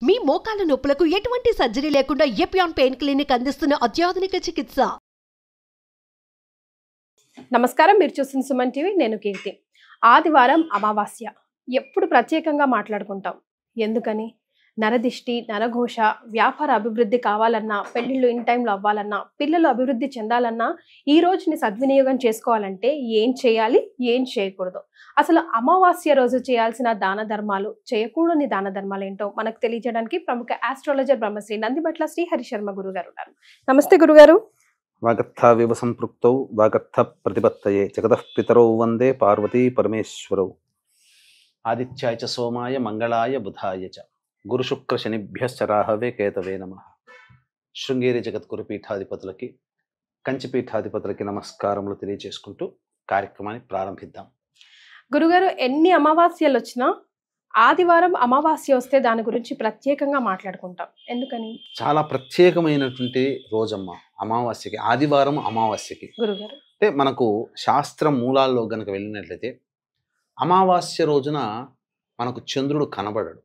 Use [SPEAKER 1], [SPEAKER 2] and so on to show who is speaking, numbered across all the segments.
[SPEAKER 1] మీ మోకాల నొప్పులకు ఎటువంటి సర్జరీ లేకుండా ఎపియాన్ పెయిన్ క్లినిక్ అందిస్తున్న అత్యాధునిక చికిత్స.
[SPEAKER 2] నమస్కారం, మీరు చూస్తున్న సుమన్ టీవీ. నేను కీర్తి. ఆదివారం అమావాస్య ఎప్పుడు ప్రత్యేకంగా మాట్లాడుకుంటాం. ఎందుకని? నరదిష్టి, నరఘోష, వ్యాపార అభివృద్ధి కావాలన్నా, పెళ్లిళ్ళు ఇన్ టైంలో అవ్వాలన్నా, పిల్లలు అభివృద్ధి చెందాలన్నా, ఈ రోజుని సద్వినియోగం చేసుకోవాలంటే ఏం చేయాలి, ఏం చేయకూడదు, అసలు అమావాస్య రోజు చేయాల్సిన దాన ధర్మాలు, చేయకూడని దాన ధర్మాలు ఏంటో మనకు తెలియజేయడానికి ప్రముఖ ఆస్ట్రాలజర్ బ్రహ్మశ్రీ నందిబట్ల శ్రీహరి శర్మ గురుగారు ఉన్నారు. నమస్తే గురుగారు.
[SPEAKER 3] వాగర్థావివ సంపృక్తౌ వాగర్థ ప్రతిపత్తయే జగతః పితరౌ వందే పార్వతీ పరమేశ్వరౌ. ఆదిత్యాయ చ సోమాయ మంగళాయ బుధాయ చ గురు శుక్ర శనిభ్యశ్చ రాహవే కేతవే నమః. శృంగేరి జగద్గురు పీఠాధిపతులకి, కంచి పీఠాధిపతులకి నమస్కారములు తెలియజేసుకుంటూ కార్యక్రమాన్ని ప్రారంభిద్దాం.
[SPEAKER 2] గురుగారు, ఎన్ని అమావాస్యలు వచ్చినా ఆదివారం అమావాస్య వస్తే దాని గురించి ప్రత్యేకంగా మాట్లాడుకుంటాం. ఎందుకని?
[SPEAKER 3] చాలా ప్రత్యేకమైనటువంటి రోజమ్మ అమావాస్యకి, ఆదివారం అమావాస్యకి.
[SPEAKER 2] గురుగారు,
[SPEAKER 3] అంటే మనకు శాస్త్ర మూలాల్లో గనక వెళ్ళినట్లయితే అమావాస్య రోజున మనకు చంద్రుడు కనబడడు.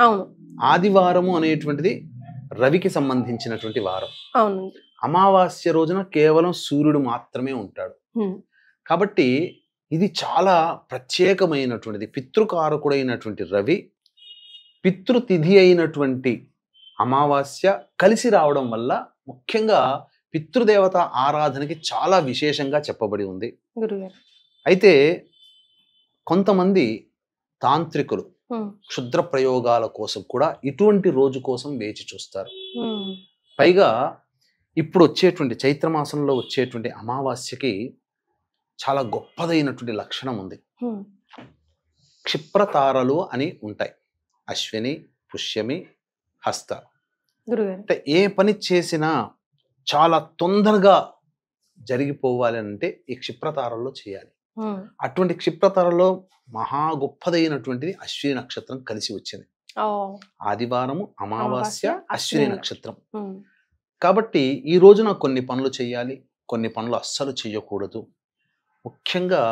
[SPEAKER 2] అవును.
[SPEAKER 3] ఆదివారము అనేటువంటిది రవికి సంబంధించినటువంటి వారం.
[SPEAKER 2] అవును.
[SPEAKER 3] అమావాస్య రోజున కేవలం సూర్యుడు మాత్రమే ఉంటాడు. కాబట్టి ఇది చాలా ప్రత్యేకమైనటువంటిది. పితృకారకుడైనటువంటి రవి, పితృతిథి అయినటువంటి అమావాస్య కలిసి రావడం వల్ల ముఖ్యంగా పితృదేవత ఆరాధనకి చాలా విశేషంగా చెప్పబడి ఉంది.
[SPEAKER 2] గురుగారు,
[SPEAKER 3] అయితే కొంతమంది తాంత్రికులు క్షుద్ర ప్రయోగాల కోసం కూడా ఇటువంటి రోజు కోసం వేచి చూస్తారు. పైగా ఇప్పుడు వచ్చేటువంటి చైత్రమాసంలో వచ్చేటువంటి అమావాస్యకి చాలా గొప్పదైనటువంటి లక్షణం ఉంది. క్షిప్రతారలు అని ఉంటాయి. అశ్విని, పుష్యమి, హస్త. అంటే ఏ పని చేసినా చాలా తొందరగా జరిగిపోవాలి అంటే ఈ క్షిప్రతారల్లో చేయాలి. అటువంటి క్షిప్రతారలో మహా గొప్పదైనటువంటిది అశ్విని నక్షత్రం కలిసి వచ్చింది. ఆదివారము అమావాస్య అశ్విని నక్షత్రం. కాబట్టి ఈ రోజున కొన్ని పనులు చేయాలి, కొన్ని పనులు అస్సలు చేయకూడదు. ముఖ్యంగా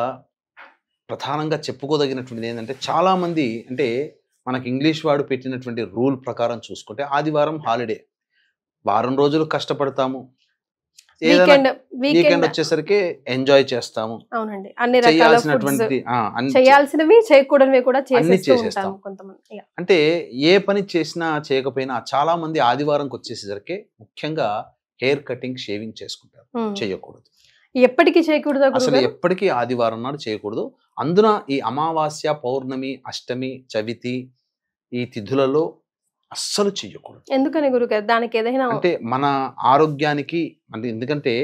[SPEAKER 3] ప్రధానంగా చెప్పుకోదగినటువంటిది ఏంటంటే, చాలామంది అంటే మనకి ఇంగ్లీష్ వాడు పెట్టినటువంటి రూల్ ప్రకారం చూసుకుంటే ఆదివారం హాలిడే, వారం రోజులు కష్టపడతాము, వీకెండ్ వచ్చేసరికి ఎంజాయ్ చేస్తాము.
[SPEAKER 2] అవునండి.
[SPEAKER 3] చేయాల్సినవి
[SPEAKER 2] చేయకూడనివి కూడా
[SPEAKER 3] చేసేస్తాం. అంటే ఏ పని చేసినా చేయకపోయినా చాలా మంది ఆదివారంకి వచ్చేసరికి ముఖ్యంగా హెయిర్ కటింగ్, షేవింగ్ చేసుకుంటారు. చేయకూడదు,
[SPEAKER 2] ఎప్పటికీ చేయకూడదు.
[SPEAKER 3] అసలు ఎప్పటికీ ఆదివారం నాడు చేయకూడదు. అందున ఈ అమావాస్య, పౌర్ణమి, అష్టమి, చవితి ఈ తిథులలో అస్సలు చెయ్యకూడదు.
[SPEAKER 2] ఎందుకని గురుగారు? దానికి ఏదైనా
[SPEAKER 3] అంటే మన ఆరోగ్యానికి, అంటే ఎందుకంటే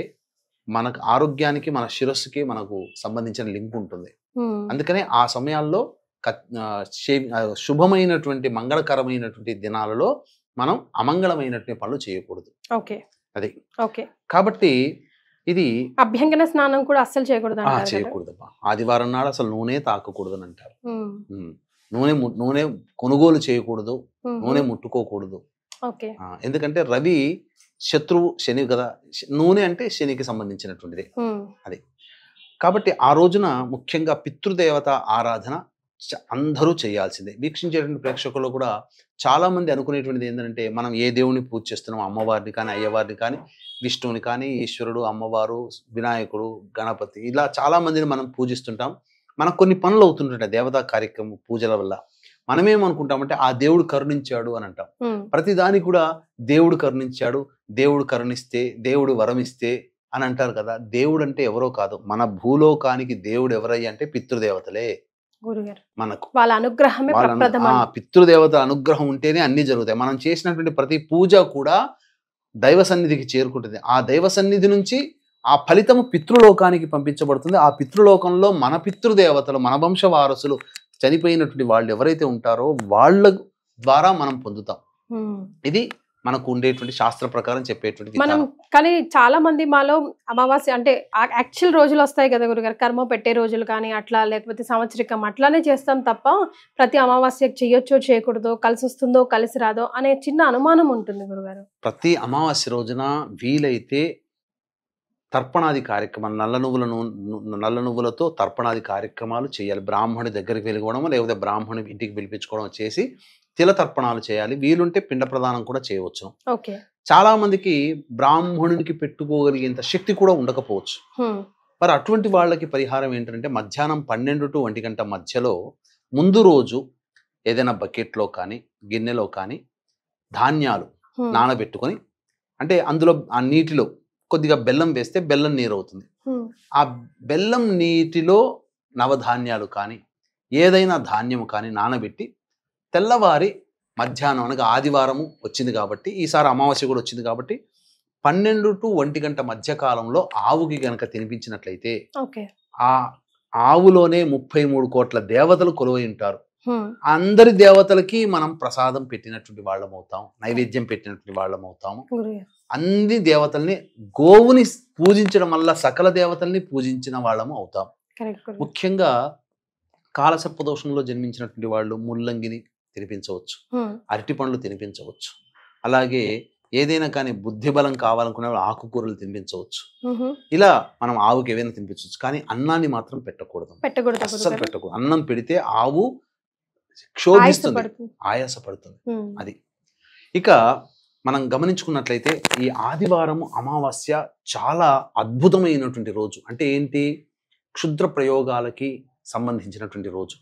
[SPEAKER 3] మనకు ఆరోగ్యానికి, మన శిరస్సుకి మనకు సంబంధించిన లింక్ ఉంటుంది. అందుకనే ఆ సమయాల్లో శుభమైనటువంటి మంగళకరమైనటువంటి దినాలలో మనం అమంగళమైనటువంటి పనులు చేయకూడదు. అది కాబట్టి ఇది
[SPEAKER 2] అభ్యంగన స్నానం కూడా అస్సలు చేయకూడదు.
[SPEAKER 3] చేయకూడదమ్మా. ఆదివారం నాడు అసలు నూనె తాకకూడదు అని అంటారు. నూనె కొనుగోలు చేయకూడదు, నూనె ముట్టుకోకూడదు. ఎందుకంటే రవి శత్రువు, శని కదా. నూనె అంటే శనికి సంబంధించినటువంటిది అది. కాబట్టి ఆ రోజున ముఖ్యంగా పితృదేవత ఆరాధన అందరూ చేయాల్సిందే. వీక్షించేటువంటి ప్రేక్షకులు కూడా చాలా మంది అనుకునేటువంటిది ఏంటంటే, మనం ఏ దేవుని పూజ చేస్తున్నాం, అమ్మవారిని కానీ, అయ్యవారిని కానీ, విష్ణువుని కానీ, ఈశ్వరుడు, అమ్మవారు, వినాయకుడు, గణపతి, ఇలా చాలా మందిని మనం పూజిస్తుంటాం. మనకు కొన్ని పనులు అవుతుంటాయి దేవతా కార్యక్రమం పూజల వల్ల. మనమేమనుకుంటామంటే ఆ దేవుడు కరుణించాడు అని అంటాం. ప్రతిదానికి కూడా దేవుడు కరుణించాడు, దేవుడు కరుణిస్తే, దేవుడు వరమిస్తే అని అంటారు కదా. దేవుడు అంటే ఎవరో కాదు, మన భూలోకానికి దేవుడు ఎవరయ్యా అంటే పితృదేవతలే. మనకు వాళ్ళ అనుగ్రహమే, పితృదేవత అనుగ్రహం ఉంటేనే అన్ని జరుగుతాయి. మనం చేసినటువంటి ప్రతి పూజ కూడా దైవ సన్నిధికి చేరుకుంటుంది. ఆ దైవ సన్నిధి నుంచి ఆ ఫలితము పితృలోకానికి పంపించబడుతుంది. ఆ పితృలోకంలో మన పితృదేవతలు, మన వంశ వారసులు, చనిపోయినటువంటి వాళ్ళు ఎవరైతే ఉంటారో వాళ్ళ ద్వారా మనం పొందుతాం. ఇది మనకు ఉండేటువంటి శాస్త్ర ప్రకారం చెప్పేటువంటి
[SPEAKER 2] మనం. కానీ చాలా మంది మాలో అమావాస్య అంటే యాక్చువల్ రోజులు వస్తాయి కదా గురుగారు, కర్మ పెట్టే రోజులు కానీ అట్లా, లేకపోతే సంవత్సరికం అట్లానే చేస్తాం తప్ప ప్రతి అమావాస్యకు చేయొచ్చో చేయకూడదో, కలిసి వస్తుందో కలిసి రాదో అనే చిన్న అనుమానం ఉంటుంది గురుగారు.
[SPEAKER 3] ప్రతి అమావాస్య రోజున వీలైతే తర్పణాది కార్యక్రమాలు, నల్ల నువ్వులతో తర్పణాది కార్యక్రమాలు చేయాలి. బ్రాహ్మణి దగ్గరికి వెళ్ళిపోవడం, లేకపోతే బ్రాహ్మణి ఇంటికి పిలిపించుకోవడం చేసి తిల తర్పణాలు చేయాలి, వీలుంటే పిండ ప్రదానం కూడా చేయవచ్చు.
[SPEAKER 2] ఓకే.
[SPEAKER 3] చాలా మందికి బ్రాహ్మణునికి పెట్టుకోగలిగేంత శక్తి కూడా ఉండకపోవచ్చు. మరి అటువంటి వాళ్ళకి పరిహారం ఏంటంటే మధ్యాహ్నం 12 to 1 గంట మధ్యలో ముందు రోజు ఏదైనా బకెట్లో కానీ గిన్నెలో కానీ ధాన్యాలు నానబెట్టుకొని, అంటే అందులో ఆ నీటిలో కొద్దిగా బెల్లం వేస్తే బెల్లం నీరు అవుతుంది. ఆ బెల్లం నీటిలో నవధాన్యాలు కానీ ఏదైనా ధాన్యము కానీ నానబెట్టి తెల్లవారి మధ్యాహ్నం అనగా ఆదివారము వచ్చింది కాబట్టి, ఈసారి అమావాస్య కూడా వచ్చింది కాబట్టి 12 to 1 గంట మధ్య కాలంలో ఆవుకి గనక తినిపించినట్లయితే ఆ ఆవులోనే 33 కోట్ల దేవతలు కొలువై ఉంటారు. అందరి దేవతలకి మనం ప్రసాదం పెట్టినటువంటి వాళ్ళం అవుతాం, నైవేద్యం పెట్టినటువంటి వాళ్ళం అవుతాము. అన్ని దేవతల్ని, గోవుని పూజించడం వల్ల సకల దేవతల్ని పూజించిన వాళ్ళము అవుతాం. ముఖ్యంగా కాలసర్పదోషంలో జన్మించినటువంటి వాళ్ళు ముల్లంగిని తినిపించవచ్చు, అరటి పండ్లు తినిపించవచ్చు, అలాగే ఏదైనా కానీ బుద్ధి బలం కావాలనుకునే ఆకుకూరలు తినిపించవచ్చు. ఇలా మనం ఆవుకి ఏదైనా తినిపించవచ్చు, కానీ అన్నాన్ని మాత్రం పెట్టకూడదు, అస్సలు పెట్టకూడదు. అన్నం పెడితే ఆవు క్షోభిస్తుంది, ఆయాసపడుతుంది. అది. ఇక మనం గమనించుకున్నట్లయితే ఈ ఆదివారము అమావాస్య చాలా అద్భుతమైనటువంటి రోజు. అంటే ఏంటి? క్షుద్ర ప్రయోగాలకి సంబంధించినటువంటి రోజు.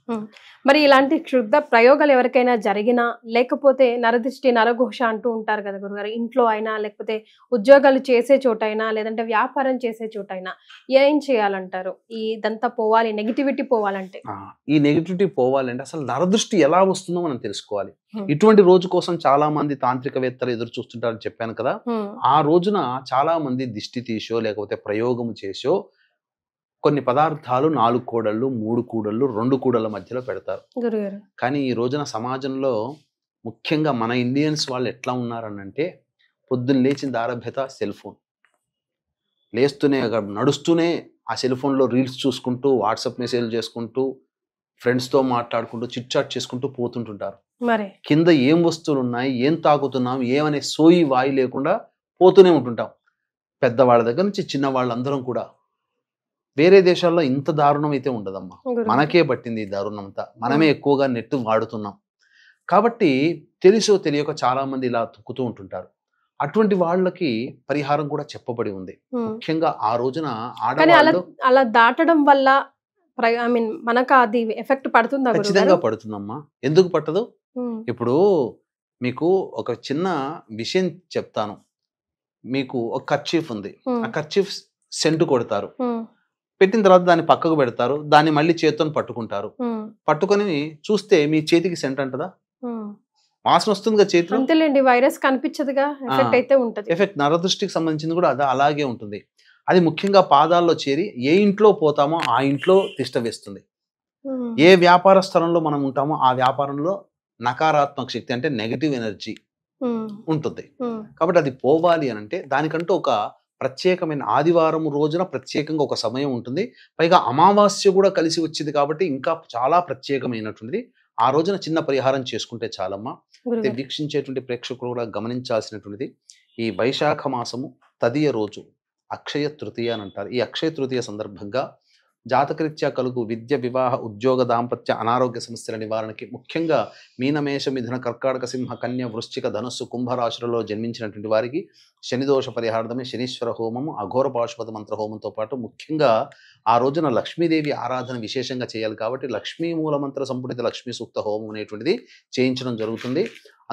[SPEAKER 2] మరి ఇలాంటి క్షుద్ర ప్రయోగాలు ఎవరికైనా జరిగినా, లేకపోతే నరదృష్టి నరఘోష అంటూ ఉంటారు కదా గురుగారు, ఇంట్లో అయినా లేకపోతే ఉద్యోగాలు చేసే చోటైనా లేదంటే వ్యాపారం చేసే చోటైనా ఏం చేయాలంటారు? ఇదంతా పోవాలి, నెగిటివిటీ పోవాలంటే?
[SPEAKER 3] ఈ నెగిటివిటీ పోవాలంటే అసలు నరదృష్టి ఎలా వస్తుందో మనం తెలుసుకోవాలి. ఇటువంటి రోజు కోసం చాలా మంది తాంత్రికవేత్తలు ఎదురు చూస్తుంటారని చెప్పాను కదా. ఆ రోజున చాలా మంది దిష్టి తీసో లేకపోతే ప్రయోగం చేసో కొన్ని పదార్థాలు 4 కూడళ్ళు 3 కూడళ్ళు 2 కూడళ్ళ మధ్యలో పెడతారు. కానీ ఈ రోజున సమాజంలో ముఖ్యంగా మన ఇండియన్స్ వాళ్ళు ఎట్లా ఉన్నారనంటే, పొద్దున్న లేచిన దారభ్యత సెల్ ఫోన్, లేస్తూనే నడుస్తూనే ఆ సెల్ ఫోన్లో రీల్స్ చూసుకుంటూ, వాట్సాప్ మెసేజ్లు చేసుకుంటూ, ఫ్రెండ్స్తో మాట్లాడుకుంటూ, చిట్ చాట్ చేసుకుంటూ పోతుంటుంటారు. కింద ఏం వస్తువులు ఉన్నాయి, ఏం తాగుతున్నాం, ఏమనే సోయి వాయి లేకుండా పోతూనే ఉంటుంటాం. పెద్దవాళ్ళ దగ్గర నుంచి చిన్న వాళ్ళందరం కూడా. వేరే దేశాల్లో ఇంత దారుణం అయితే ఉండదమ్మా, మనకే పట్టింది ఈ దారుణం అంతా. మనమే ఎక్కువగా నెట్ వాడుతున్నాం కాబట్టి తెలుసో తెలియక చాలా మంది ఇలా తొక్కుతూ ఉంటుంటారు. అటువంటి వాళ్ళకి పరిహారం కూడా చెప్పబడి ఉంది. ముఖ్యంగా ఆ రోజున ఆడవాళ్ళు
[SPEAKER 2] అలా దాటడం వల్ల మనకు అది ఎఫెక్ట్ పడుతుందా?
[SPEAKER 3] ఖచ్చితంగా పడుతుందమ్మా, ఎందుకు పట్టదు? ఇప్పుడు మీకు ఒక చిన్న విషయం చెప్తాను. మీకు ఒక కర్చీఫ్ ఉంది, ఆ కర్చీఫ్ సెంటు కొడతారు, పెట్టిన తర్వాత దాన్ని పక్కకు పెడతారు, దాన్ని మళ్ళీ చేతితో పట్టుకుంటారు. పట్టుకొని చూస్తే మీ చేతికి సెంట్ అంటదా? వాసన వస్తుందిగా చేతిలో.
[SPEAKER 2] అంతేలేండి, వైరస్ కనిపించదుగా, ఎఫెక్ట్ అయితే ఉంటది.
[SPEAKER 3] ఎఫెక్ట్ నరదృష్టికి సంబంధించింది కూడా అది అలాగే ఉంటుంది. అది ముఖ్యంగా పాదాల్లో చేరి ఏ ఇంట్లో పోతామో ఆ ఇంట్లో తిష్ట వేస్తుంది. ఏ వ్యాపార స్థలంలో మనం ఉంటామో ఆ వ్యాపారంలో నకారాత్మక శక్తి అంటే నెగటివ్ ఎనర్జీ ఉంటుంది. కాబట్టి అది పోవాలి అని అంటే దానికంటూ ఒక ప్రత్యేకమైన ఆదివారం రోజున ప్రత్యేకంగా ఒక సమయం ఉంటుంది. పైగా అమావాస్య కూడా కలిసి వచ్చింది కాబట్టి ఇంకా చాలా ప్రత్యేకమైనటువంటిది. ఆ రోజున చిన్న పరిహారం చేసుకుంటే చాలమ్మా. వీక్షించేటువంటి ప్రేక్షకులు కూడా గమనించాల్సినటువంటిది, ఈ వైశాఖ మాసము తదియ రోజు అక్షయ తృతీయ అని అంటారు. ఈ అక్షయ తృతీయ సందర్భంగా జాతకరీత్యా కలుగు విద్య, వివాహ, ఉద్యోగ, దాంపత్య, అనారోగ్య సమస్యల నివారణకి ముఖ్యంగా మీనమేష, మిథున, కర్కాటక, సింహ, కన్య, వృశ్చిక, ధనుస్సు, కుంభరాశులలో జన్మించినటువంటి వారికి శనిదోష పరిహార్థమే శనీశ్వర హోమము, అఘోర పాశుపత మంత్ర హోమంతో పాటు ముఖ్యంగా ఆ రోజున లక్ష్మీదేవి ఆరాధన విశేషంగా చేయాలి కాబట్టి లక్ష్మీ మూల మంత్ర సంపుటిత లక్ష్మీ సూక్త హోమం అనేటువంటిది చేయించడం జరుగుతుంది.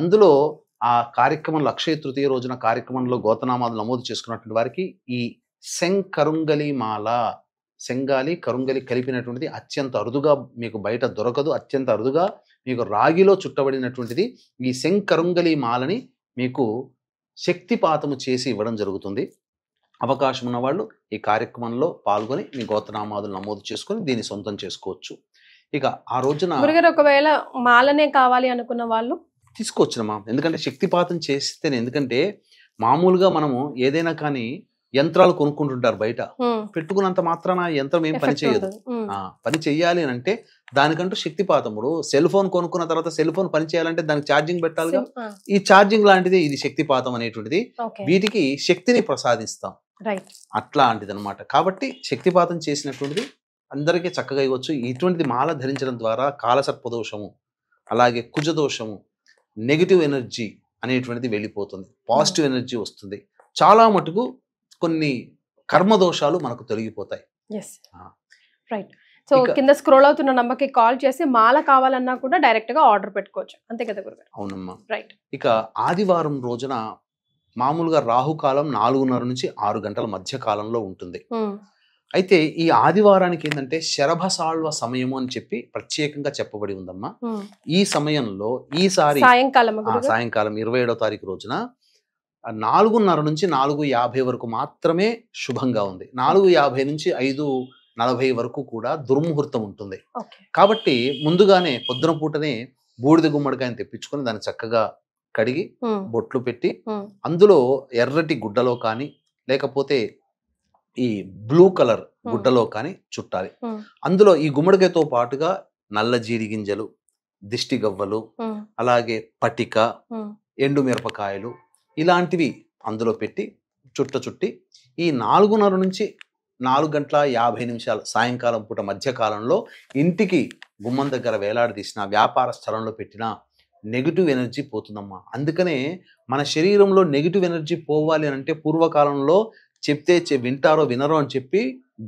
[SPEAKER 3] అందులో ఆ కార్యక్రమంలో అక్షయ తృతీయ రోజున కార్యక్రమంలో గోతనామాలు నమోదు చేసుకున్నటువంటి వారికి ఈ శంకరుంగలి మాల, శంగాలి కరుంగలి కలిపినటువంటిది అత్యంత అరుదుగా మీకు బయట దొరకదు. అత్యంత అరుదుగా మీకు రాగిలో చుట్టబడినటువంటిది ఈ శంకరుంగలి మాలని మీకు శక్తిపాతము చేసి ఇవ్వడం జరుగుతుంది. అవకాశం ఉన్న వాళ్ళు ఈ కార్యక్రమంలో పాల్గొని మీ గోత్రనామాదులు నమోదు చేసుకొని దీన్ని సొంతం చేసుకోవచ్చు. ఇక ఆ రోజున
[SPEAKER 2] ఒకవేళ మాలనే కావాలి అనుకున్న వాళ్ళు
[SPEAKER 3] తీసుకోవచ్చునమ్మా. ఎందుకంటే శక్తిపాతం చేస్తేనే, ఎందుకంటే మామూలుగా మనము ఏదైనా కానీ యంత్రాలు కొనుక్కుంటుంటారు బయట, పెట్టుకున్నంత మాత్రాన యంత్రం ఏం పని చేయదు. పని చెయ్యాలి అని అంటే దానికంటూ శక్తిపాతముడు. సెల్ ఫోన్ కొనుక్కున్న తర్వాత సెల్ ఫోన్ పని చేయాలంటే దానికి ఛార్జింగ్ పెట్టాలిగా. ఈ ఛార్జింగ్ లాంటిది ఇది శక్తిపాతం అనేటువంటిది. వీటికి శక్తిని ప్రసాదిస్తాం, అట్లాంటిది అనమాట. కాబట్టి శక్తిపాతం చేసినటువంటిది అందరికీ చక్కగా ఇవ్వచ్చు. ఇటువంటిది మాల ధరించడం ద్వారా కాలసర్పదోషము, అలాగే కుజదోషము, నెగిటివ్ ఎనర్జీ అనేటువంటిది వెళ్ళిపోతుంది, పాజిటివ్ ఎనర్జీ వస్తుంది. చాలా మటుకు కొన్ని కర్మదోషాలు మనకు తొలగిపోతాయి.
[SPEAKER 2] రైట్. సో కింద స్క్రోల్ అవుతున్న నంబర్కి కాల్ చేసి మాల కావాలన్నా కూడా డైరెక్ట్ గా ఆర్డర్ పెట్టుకోవచ్చు, అంతే కదా గురుగారు?
[SPEAKER 3] అవునమ్మా.
[SPEAKER 2] రైట్.
[SPEAKER 3] ఇక ఆదివారం రోజున మామూలుగా రాహుకాలం 4:30 నుంచి 6 గంటల మధ్య కాలంలో ఉంటుంది. అయితే ఈ ఆదివారానికి ఏంటంటే శరభసాళ్వ సమయము అని చెప్పి ప్రత్యేకంగా చెప్పబడి ఉందమ్మా. ఈ సమయంలో ఈసారి సాయంకాలం 27వ తారీఖు రోజున 4:30 నుంచి 4:50 వరకు మాత్రమే శుభంగా ఉంది. 4:50 నుంచి 5:40 వరకు కూడా దుర్ముహూర్తం ఉంటుంది. కాబట్టి ముందుగానే పొద్దున పూటనే బూడిద గుమ్మడికాయని తెప్పించుకొని దాన్ని చక్కగా కడిగి బొట్లు పెట్టి అందులో ఎర్రటి గుడ్డలో కానీ లేకపోతే ఈ బ్లూ కలర్ గుడ్డలో కానీ చుట్టాలి. అందులో ఈ గుమ్మడికాయతో పాటుగా నల్ల జీడి గింజలు, దిష్టి గవ్వలు, అలాగే పటిక, ఎండు మిరపకాయలు ఇలాంటివి అందులో పెట్టి చుట్టి ఈ 4:30 నుంచి 4:50 సాయంకాలం పూట మధ్యకాలంలో ఇంటికి గుమ్మం దగ్గర వేలాడదీసిన వ్యాపార స్థలంలో పెట్టిన నెగిటివ్ ఎనర్జీ పోతుందమ్మా. అందుకనే మన శరీరంలో నెగిటివ్ ఎనర్జీ పోవాలి అని అంటే పూర్వకాలంలో చెప్తే వింటారో వినరో అని చెప్పి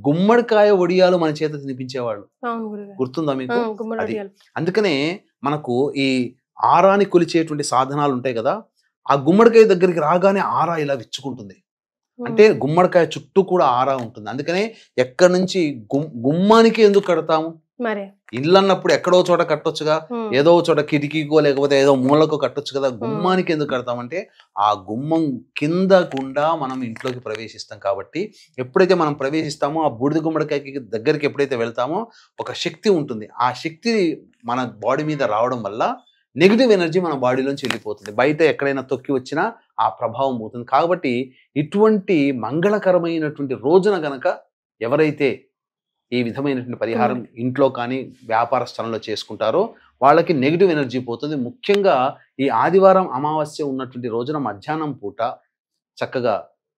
[SPEAKER 3] గుమ్మడికాయ వడియాలు మన చేత తినిపించేవాళ్ళు, గుర్తుందా మీకు? అది అందుకనే మనకు ఈ ఆరాని కొలిచేటువంటి సాధనాలు ఉంటాయి కదా, ఆ గుమ్మడికాయ దగ్గరికి రాగానే ఆరా ఇలా విచ్చుకుంటుంది. అంటే గుమ్మడికాయ చుట్టూ కూడా ఆరా ఉంటుంది. అందుకనే ఎక్కడి నుంచి గుమ్మానికి ఎందుకు కడతాము? ఇల్లు అన్నప్పుడు ఎక్కడో చోట కట్టొచ్చుగా, ఏదో చోట కిటికీకో లేకపోతే ఏదో మూలకో కట్టొచ్చు కదా. గుమ్మానికి ఎందుకు కడతామంటే ఆ గుమ్మం కింద గుండా మనం ఇంట్లోకి ప్రవేశిస్తాం. కాబట్టి ఎప్పుడైతే మనం ప్రవేశిస్తామో ఆ బూడిద గుమ్మడికాయకి దగ్గరికి ఎప్పుడైతే వెళ్తామో ఒక శక్తి ఉంటుంది. ఆ శక్తి మన బాడీ మీద రావడం వల్ల నెగిటివ్ ఎనర్జీ మన బాడీలోంచి వెళ్ళిపోతుంది. బయట ఎక్కడైనా తొక్కి వచ్చినా ఆ ప్రభావం అవుతుంది. కాబట్టి ఇటువంటి మంగళకరమైనటువంటి రోజున గనక ఎవరైతే ఈ విధమైనటువంటి పరిహారం ఇంట్లో కానీ వ్యాపార స్థలంలో చేసుకుంటారో వాళ్ళకి నెగిటివ్ ఎనర్జీ పోతుంది. ముఖ్యంగా ఈ ఆదివారం అమావాస్య ఉన్నటువంటి రోజున మధ్యాహ్నం పూట చక్కగా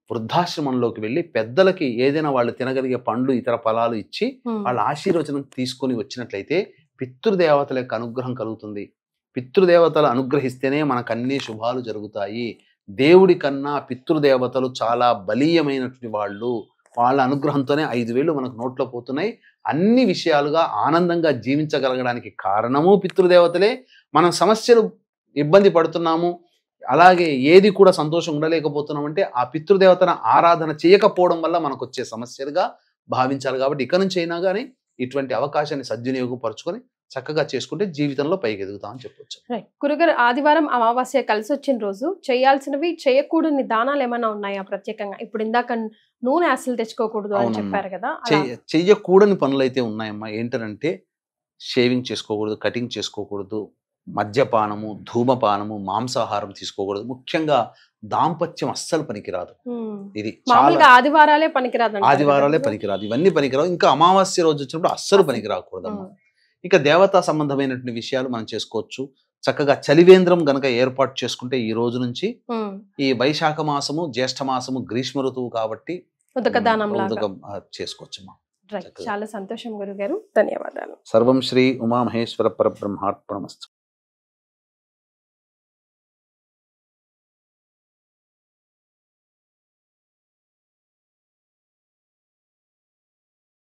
[SPEAKER 3] వృద్ధాశ్రమంలోకి వెళ్ళి పెద్దలకి ఏదైనా వాళ్ళు తినగలిగే పండ్లు ఇతర ఫలాలు ఇచ్చి వాళ్ళ ఆశీర్వచనం తీసుకొని వచ్చినట్లయితే పితృదేవతల యొక్క అనుగ్రహం కలుగుతుంది. పితృదేవతలు అనుగ్రహిస్తేనే మనకు అన్ని శుభాలు జరుగుతాయి. దేవుడి కన్నా పితృదేవతలు చాలా బలీయమైనటువంటి వాళ్ళు. వాళ్ళ అనుగ్రహంతోనే 5,000 మనకు నోట్లో పోతున్నాయి. అన్ని విషయాలుగా ఆనందంగా జీవించగలగడానికి కారణము పితృదేవతలే. మనం సమస్యలు ఇబ్బంది పడుతున్నాము, అలాగే ఏది కూడా సంతోషం ఉండలేకపోతున్నామంటే ఆ పితృదేవతను ఆరాధన చేయకపోవడం వల్ల మనకు వచ్చే సమస్యలుగా భావించాలి. కాబట్టి ఇక నుంచి అయినా కానీ ఇటువంటి అవకాశాన్ని సద్వినియోగపరచుకొని చక్కగా చేసుకుంటే జీవితంలో పైకి ఎదుగుతామని చెప్పొచ్చు.
[SPEAKER 2] గురుగారు, ఆదివారం అమావాస్య కలిసి వచ్చిన రోజు చేయాల్సినవి చేయకూడని దానాలు ఏమైనా ఉన్నాయా ప్రత్యేకంగా? ఇప్పుడు ఇందాక నూనె అసలు తెచ్చుకోకూడదు అని చెప్పారు కదా,
[SPEAKER 3] చెయ్యకూడని పనులు అయితే ఉన్నాయమ్మా. ఏంటంటే షేవింగ్ చేసుకోకూడదు, కటింగ్ చేసుకోకూడదు, మద్యపానము, ధూమపానము, మాంసాహారం తీసుకోకూడదు. ముఖ్యంగా దాంపత్యం అస్సలు పనికిరాదు. ఇది
[SPEAKER 2] ఆదివారాలే పనికిరాదు,
[SPEAKER 3] ఇవన్నీ పనికిరావు. ఇంకా అమావాస్య రోజు వచ్చినప్పుడు అస్సలు పనికిరాకూడదమ్మా. ఇక దేవతా సంబంధమైనటువంటి విషయాలు మనం చేసుకోవచ్చు. చక్కగా చలివేంద్రం గనక ఏర్పాటు చేసుకుంటే ఈ రోజు నుంచి ఈ వైశాఖ మాసము, జ్యేష్ఠ మాసము గ్రీష్మ ఋతువు కాబట్టి చేసుకోవచ్చమ్మా.
[SPEAKER 2] చాలా సంతోషం గురుగారు, ధన్యవాదాలు.
[SPEAKER 3] సర్వం శ్రీ ఉమామహేశ్వర పరబ్రహ్మార్పణమస్తు.